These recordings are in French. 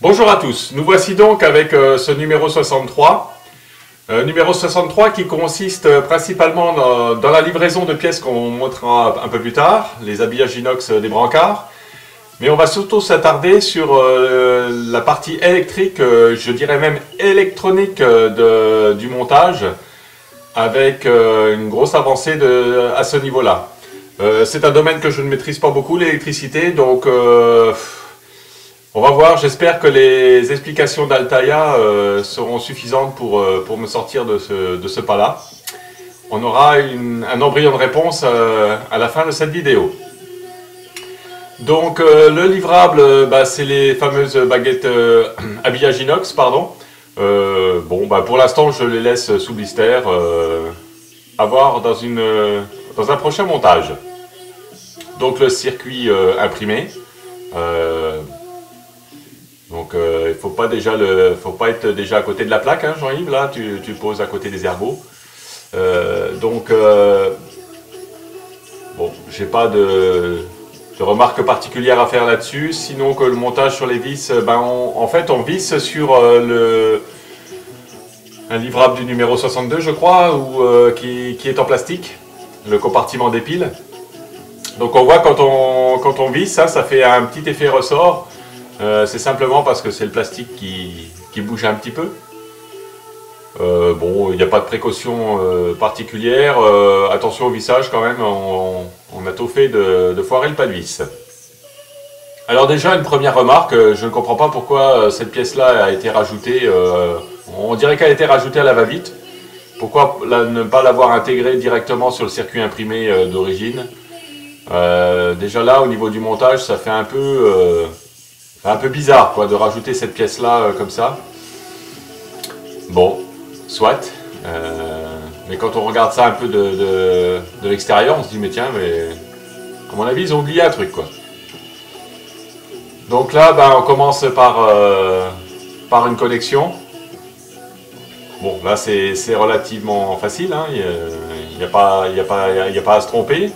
Bonjour à tous, nous voici donc avec ce numéro 63. Numéro 63 qui consiste principalement dans la livraison de pièces qu'on montrera un peu plus tard, les habillages inox des brancards. Mais on va surtout s'attarder sur la partie électrique, je dirais même électronique du montage, avec une grosse avancée à ce niveau-là. C'est un domaine que je ne maîtrise pas beaucoup, l'électricité, donc on va voir. J'espère que les explications d'Altaïa seront suffisantes pour me sortir de ce pas-là. On aura un embryon de réponse à la fin de cette vidéo. Donc le livrable, c'est les fameuses baguettes habillage inox, pardon. Pour l'instant je les laisse sous blister, à voir dans un prochain montage. Donc le circuit imprimé. Il faut pas être déjà à côté de la plaque, hein, Jean-Yves, là tu poses à côté des ergots. J'ai pas de remarques particulières à faire là-dessus, sinon que le montage sur les vis, en fait on visse sur un livrable du numéro 62 je crois, qui est en plastique, le compartiment des piles. Donc on voit quand on visse, ça fait un petit effet ressort. C'est simplement parce que c'est le plastique qui bouge un petit peu. Il n'y a pas de précaution particulière. Attention au vissage quand même, on a tôt fait de foirer le pas de vis. Alors déjà, une première remarque, je ne comprends pas pourquoi cette pièce-là a été rajoutée. On dirait qu'elle a été rajoutée à la va-vite. Pourquoi ne pas l'avoir intégrée directement sur le circuit imprimé d'origine? Déjà là, au niveau du montage, ça fait un peu bizarre quoi, de rajouter cette pièce-là comme ça. Bon, soit. Mais quand on regarde ça un peu de l'extérieur, on se dit mais tiens, mais à mon avis ils ont oublié un truc quoi. Donc là, on commence par une connexion. Bon, là c'est relativement facile, hein. Il n'y a pas à se tromper.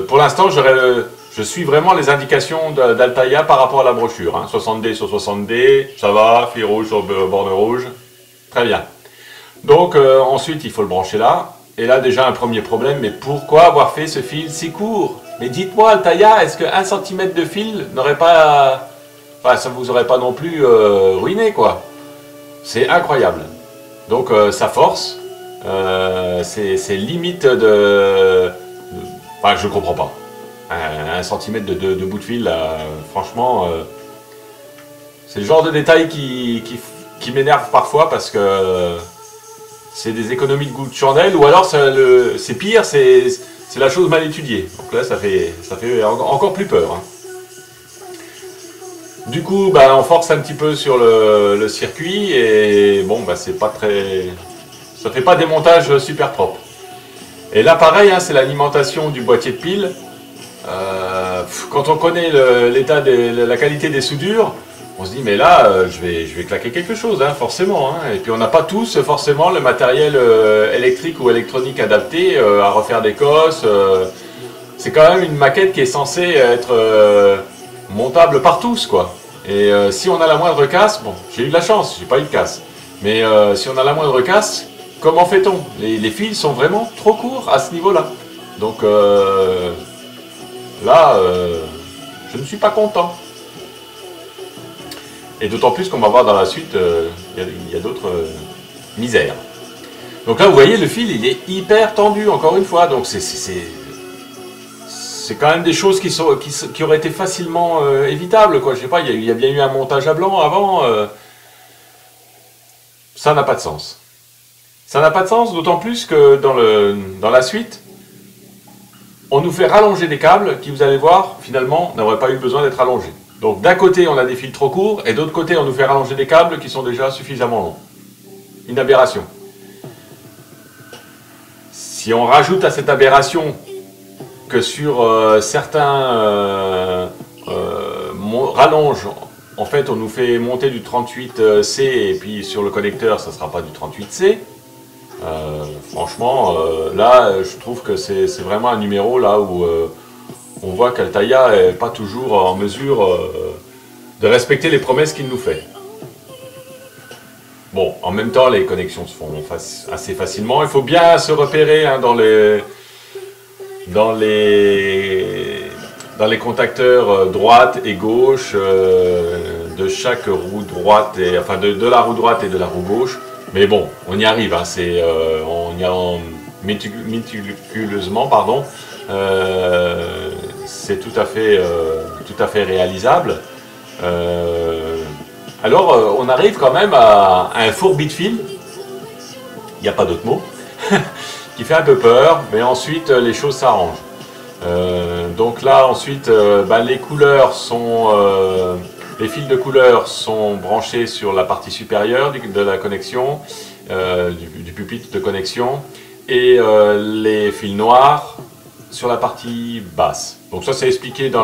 Pour l'instant, je suis vraiment les indications d'Altaïa par rapport à la brochure. Hein. 60D sur 60D, ça va, fil rouge sur borne rouge. Très bien. Donc ensuite, il faut le brancher là. Et là, déjà, un premier problème. Mais pourquoi avoir fait ce fil si court? Mais dites-moi, Altaïa, est-ce que 1 cm de fil n'aurait pas... Enfin, ça vous aurait pas non plus ruiné, quoi. C'est incroyable. Donc, ça force. C'est limite de... Enfin, je comprends pas. 1 cm de bout de fil, là, franchement, c'est le genre de détail qui m'énerve parfois parce que c'est des économies de goût de chandelle, ou alors c'est pire, c'est la chose mal étudiée. Donc là, ça fait encore plus peur. Hein. Du coup, on force un petit peu sur le circuit et bon, c'est pas très, ça fait pas des montages super propres. Et là, pareil, hein, c'est l'alimentation du boîtier de pile. Quand on connaît la qualité des soudures, on se dit mais là je vais claquer quelque chose, hein, forcément. Hein. Et puis on n'a pas tous forcément le matériel électrique ou électronique adapté à refaire des cosses. C'est quand même une maquette qui est censée être montable par tous, quoi. Et si on a la moindre casse, bon, j'ai eu de la chance, j'ai pas eu de casse. Mais si on a la moindre casse, comment fait-on? Les fils sont vraiment trop courts à ce niveau-là. Donc là, je ne suis pas content. Et d'autant plus qu'on va voir dans la suite, il y a d'autres misères. Donc là, vous voyez, le fil, il est hyper tendu, encore une fois. Donc c'est quand même des choses qui auraient été facilement évitables, quoi. Je sais pas, il y a bien eu un montage à blanc avant. Ça n'a pas de sens. Ça n'a pas de sens, d'autant plus que dans la suite, on nous fait rallonger des câbles qui, vous allez voir, finalement, n'auraient pas eu besoin d'être allongés. Donc d'un côté, on a des fils trop courts, et d'autre côté, on nous fait rallonger des câbles qui sont déjà suffisamment longs. Une aberration. Si on rajoute à cette aberration que sur certains rallonges, en fait, on nous fait monter du 38C, et puis sur le connecteur, ça ne sera pas du 38C. Franchement, là, je trouve que c'est vraiment un numéro là où on voit qu'Altaïa n'est pas toujours en mesure de respecter les promesses qu'il nous fait. Bon, en même temps, les connexions se font assez facilement. Il faut bien se repérer hein, dans les contacteurs droite et gauche de chaque roue droite, enfin de la roue droite et de la roue gauche. Mais bon, on y arrive, hein, on y a méticuleusement, pardon. C'est tout à fait réalisable. Alors, on arrive quand même à un fourbi de fil, il n'y a pas d'autre mot, qui fait un peu peur, mais ensuite les choses s'arrangent. Donc là, ensuite, les couleurs sont, les fils de couleurs sont branchés sur la partie supérieure de la connexion, du pupitre de connexion, et les fils noirs sur la partie basse. Donc ça, c'est expliqué dans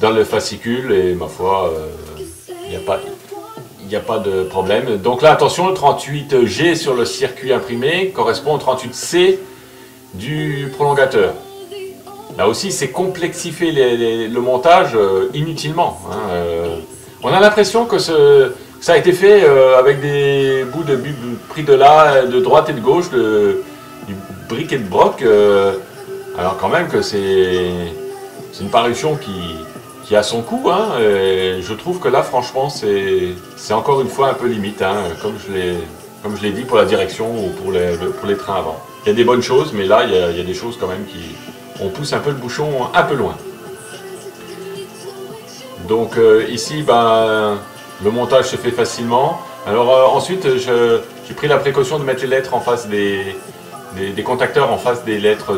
le fascicule, et ma foi, il n'y a pas de problème. Donc là, attention, le 38G sur le circuit imprimé correspond au 38C du prolongateur. Là aussi, c'est complexifier le montage inutilement. Hein. On a l'impression que ça a été fait avec des bouts de pris de là, de droite et de gauche, du bric et de broc. Alors quand même que c'est une parution qui a son coût. Hein, et je trouve que là, franchement, c'est encore une fois un peu limite, hein, comme je l'ai dit pour la direction ou pour les trains avant. Il y a des bonnes choses, mais là, il y a des choses quand même on pousse un peu le bouchon un peu loin. Donc ici, le montage se fait facilement. Alors ensuite, j'ai pris la précaution de mettre les lettres en face des contacteurs en face des lettres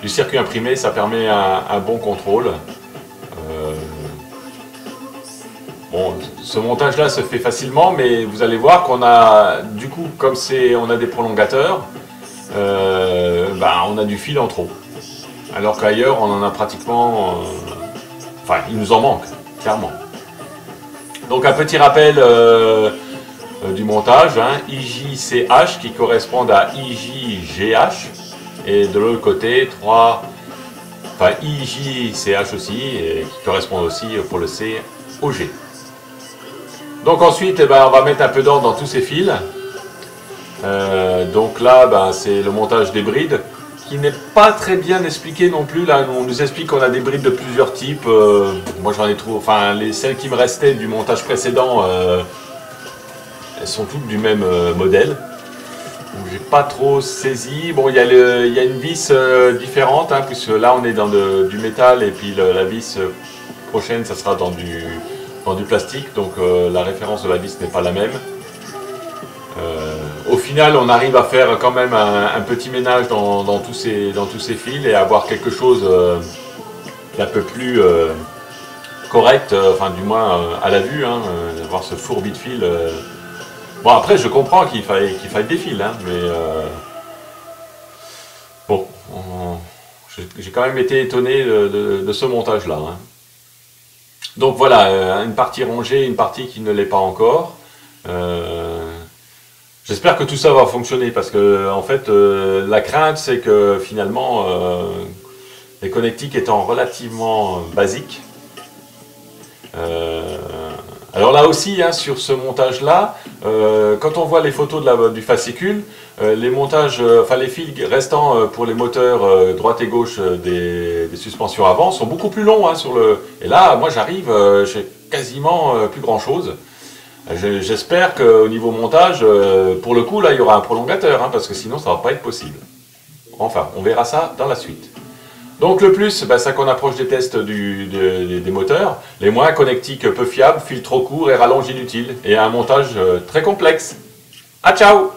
du circuit imprimé. Ça permet un bon contrôle. Bon, ce montage-là se fait facilement, mais vous allez voir qu'on a, du coup, comme on a des prolongateurs, on a du fil en trop. Alors qu'ailleurs, on en a pratiquement... enfin, il nous en manque, clairement. Donc un petit rappel du montage, hein, IJCH qui correspondent à IJGH, et de l'autre côté, IJCH aussi, et qui correspondent aussi pour le C au G. Donc ensuite, on va mettre un peu d'ordre dans tous ces fils. Donc là, c'est le montage des brides, qui n'est pas très bien expliqué non plus. Là, on nous explique qu'on a des brides de plusieurs types. Moi, j'en ai trouvé, enfin, celles qui me restaient du montage précédent, elles sont toutes du même modèle. Donc, j'ai pas trop saisi. Bon, il y a une vis différente, hein, puisque là, on est dans du métal, et puis la vis prochaine, ça sera dans du plastique. Donc, la référence de la vis n'est pas la même. Au final, on arrive à faire quand même un petit ménage dans tous ces fils et avoir quelque chose d'un peu plus correct, enfin du moins à la vue, hein, avoir ce fourbi de fil. Bon, après, je comprends qu'il faille des fils, hein, mais bon, j'ai quand même été étonné de ce montage-là. Hein. Donc voilà, une partie rangée, une partie qui ne l'est pas encore. J'espère que tout ça va fonctionner parce que en fait la crainte c'est que finalement les connectiques étant relativement basiques, alors là aussi hein, sur ce montage là, quand on voit les photos du fascicule, les montages, les fils restants pour les moteurs droite et gauche des suspensions avant sont beaucoup plus longs hein, et là moi j'arrive, j'ai quasiment plus grand chose. J'espère qu'au niveau montage, pour le coup, là, il y aura un prolongateur, hein, parce que sinon, ça ne va pas être possible. Enfin, on verra ça dans la suite. Donc le plus, c'est qu'on approche des tests des moteurs. Les moins, connectiques peu fiables, fils trop courts et rallonges inutiles. Et un montage très complexe. Ah, ciao!